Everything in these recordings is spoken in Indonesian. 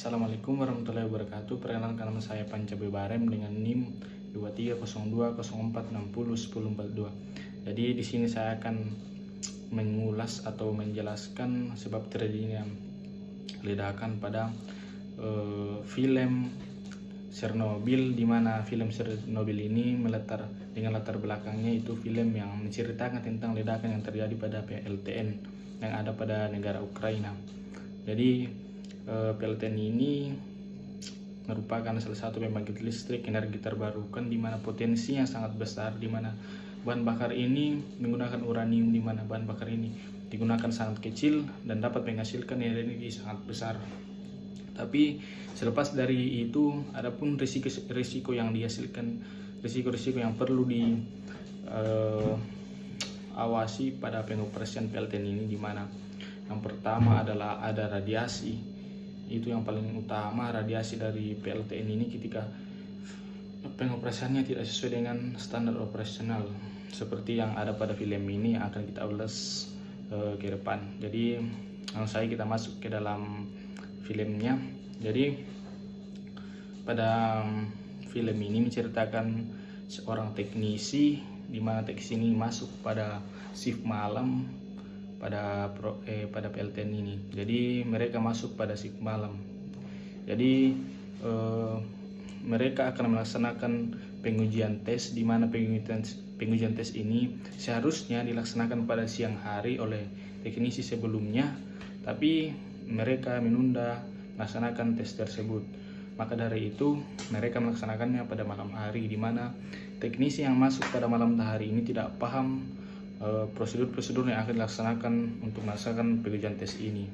Assalamualaikum warahmatullahi wabarakatuh. Perkenalkan, nama saya Pancaboy Barem dengan NIM 230204601042. Jadi di sini saya akan mengulas atau menjelaskan sebab terjadinya ledakan pada film Chernobyl, di mana film Chernobyl ini dengan latar belakangnya itu film yang menceritakan tentang ledakan yang terjadi pada PLTN yang ada pada negara Ukraina. Jadi PLTN ini merupakan salah satu pembangkit listrik energi terbarukan di mana potensinya sangat besar, di mana bahan bakar ini menggunakan uranium, di mana bahan bakar ini digunakan sangat kecil dan dapat menghasilkan energi sangat besar. Tapi selepas dari itu adapun risiko yang dihasilkan, risiko yang perlu diawasi pada pengoperasian PLTN ini, di mana yang pertama adalah ada radiasi. Itu yang paling utama, radiasi dari PLTN ini ketika pengoperasiannya tidak sesuai dengan standar operasional seperti yang ada pada film ini yang akan kita ulas ke depan. Jadi langsung saja kita masuk ke dalam filmnya. Jadi pada film ini menceritakan seorang teknisi, di mana teknisi ini masuk pada shift malam pada PLTN ini. Jadi mereka masuk pada shift malam. Jadi mereka akan melaksanakan pengujian tes, di mana pengujian tes ini seharusnya dilaksanakan pada siang hari oleh teknisi sebelumnya, tapi mereka menunda melaksanakan tes tersebut. Maka dari itu mereka melaksanakannya pada malam hari, di mana teknisi yang masuk pada malam hari ini tidak paham prosedur-prosedur yang akan dilaksanakan untuk melaksanakan pengujian tes ini.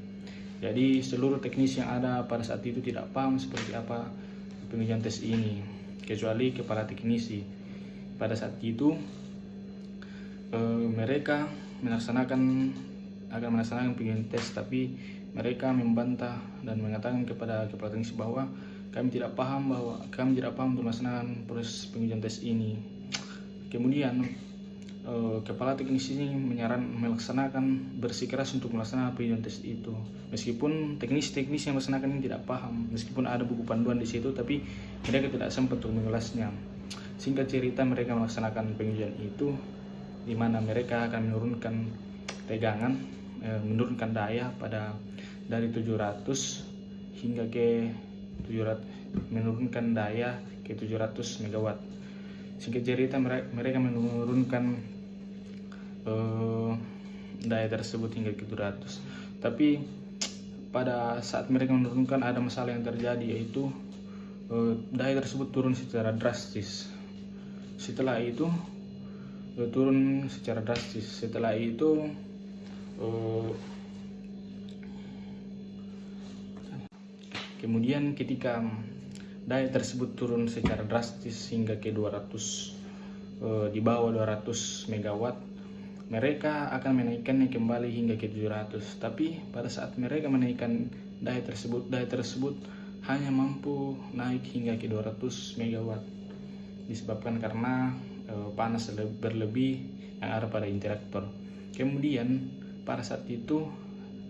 Jadi seluruh teknisi yang ada pada saat itu tidak paham seperti apa pengujian tes ini, kecuali kepala teknisi. Pada saat itu mereka akan melaksanakan pengujian tes, tapi mereka membantah dan mengatakan kepada kepala teknisi bahwa kami tidak paham untuk melaksanakan proses pengujian tes ini. Kemudian kepala teknisi ini melaksanakan bersikeras untuk melaksanakan pengujian tes itu, meskipun teknis yang melaksanakan ini tidak paham, meskipun ada buku panduan di situ, tapi mereka tidak sempat untuk mengulasnya. Singkat cerita, mereka melaksanakan pengujian itu, di mana mereka akan menurunkan tegangan, menurunkan daya dari 700 hingga ke 700, menurunkan daya ke 700 megawatt. Singkat cerita, mereka menurunkan daya tersebut hingga ke 700. Tapi pada saat mereka menurunkan ada masalah yang terjadi, yaitu daya tersebut turun secara drastis. Setelah itu kemudian ketika daya tersebut turun secara drastis hingga ke 200, di bawah 200 megawatt, mereka akan menaikkannya kembali hingga ke 700. Tapi pada saat mereka menaikkan daya tersebut hanya mampu naik hingga ke 200 megawatt, disebabkan karena panas berlebih yang ada pada interaktor. Kemudian pada saat itu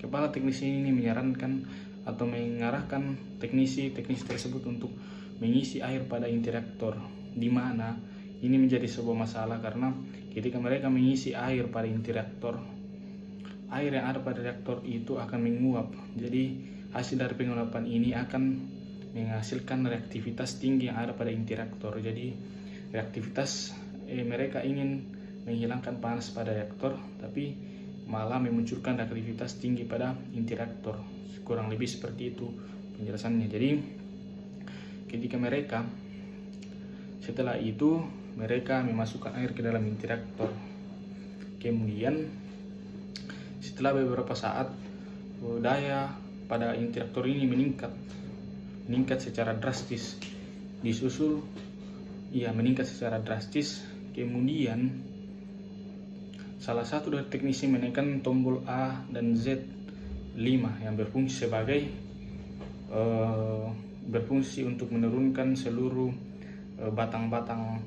kepala teknisi ini menyarankan atau mengarahkan teknisi tersebut untuk mengisi air pada interaktor, di mana ini menjadi sebuah masalah karena ketika mereka mengisi air pada interaktor, air yang ada pada reaktor itu akan menguap. Jadi hasil dari penguapan ini akan menghasilkan reaktivitas tinggi yang ada pada interaktor. Jadi mereka ingin menghilangkan panas pada reaktor, tapi malah memunculkan reaktivitas tinggi pada interaktor. Kurang lebih seperti itu penjelasannya. Jadi ketika setelah itu mereka memasukkan air ke dalam interaktor. Kemudian setelah beberapa saat daya pada interaktor ini meningkat secara drastis. Meningkat secara drastis. Kemudian salah satu dari teknisi menekan tombol A dan Z5 yang berfungsi untuk menurunkan seluruh batang-batang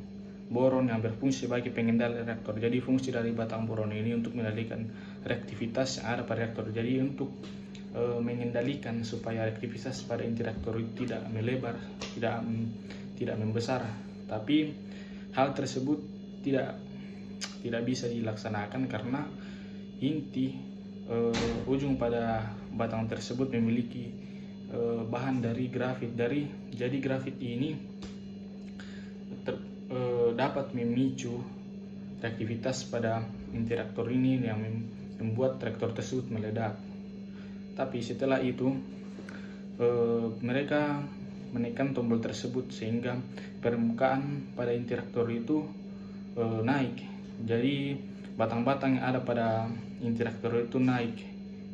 boron yang berfungsi sebagai pengendali reaktor. Jadi fungsi dari batang boron ini untuk mengendalikan reaktivitas yang ada pada reaktor. Jadi untuk mengendalikan supaya aktivitas pada interaktor itu tidak melebar, tidak membesar. Tapi hal tersebut tidak bisa dilaksanakan karena inti ujung pada batang tersebut memiliki bahan dari grafit. Jadi grafit ini dapat memicu reaktivitas pada interaktor ini yang membuat reaktor tersebut meledak. Tapi setelah itu mereka menekan tombol tersebut sehingga permukaan pada interaktor itu naik. Jadi batang-batang yang ada pada interaktor itu naik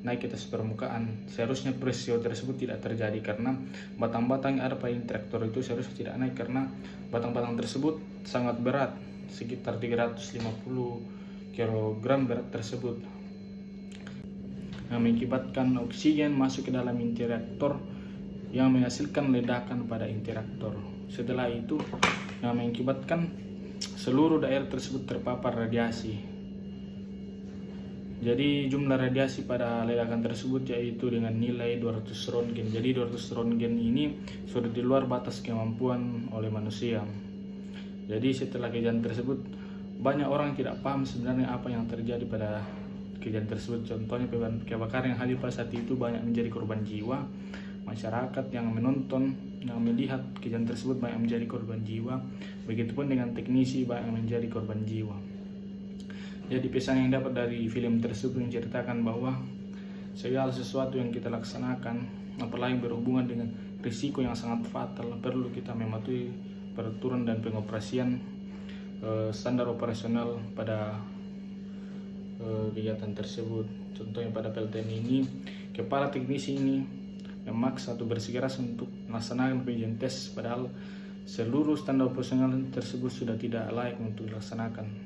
ke atas permukaan. Seharusnya peristiwa tersebut tidak terjadi karena batang-batang yang ada pada interaktor itu seharusnya tidak naik karena batang-batang tersebut sangat berat, sekitar 350 kg berat tersebut, yang mengakibatkan oksigen masuk ke dalam interaktor yang menghasilkan ledakan pada interaktor. Setelah itu yang mengakibatkan seluruh daerah tersebut terpapar radiasi. Jadi jumlah radiasi pada ledakan tersebut yaitu dengan nilai 200 rontgen. Jadi 200 rontgen ini sudah di luar batas kemampuan oleh manusia. Jadi setelah kejadian tersebut banyak orang tidak paham sebenarnya apa yang terjadi pada kejadian tersebut. Contohnya kebakaran yang hadir pada saat itu banyak menjadi korban jiwa. Masyarakat yang menonton, yang melihat kejadian tersebut banyak menjadi korban jiwa. Begitupun dengan teknisi banyak menjadi korban jiwa. Jadi pesan yang dapat dari film tersebut menceritakan bahwa segala sesuatu yang kita laksanakan, apalagi berhubungan dengan risiko yang sangat fatal, perlu kita mematuhi peraturan dan pengoperasian standar operasional pada kegiatan tersebut. Contohnya pada PLTN ini, kepala teknisi ini memaksa atau bersikeras untuk melaksanakan pengujian tes padahal seluruh standar operasional tersebut sudah tidak layak untuk dilaksanakan.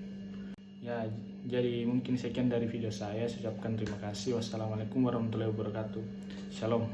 Ya, jadi mungkin sekian dari video saya. Saya ucapkan terima kasih. Wassalamualaikum warahmatullahi wabarakatuh. Shalom.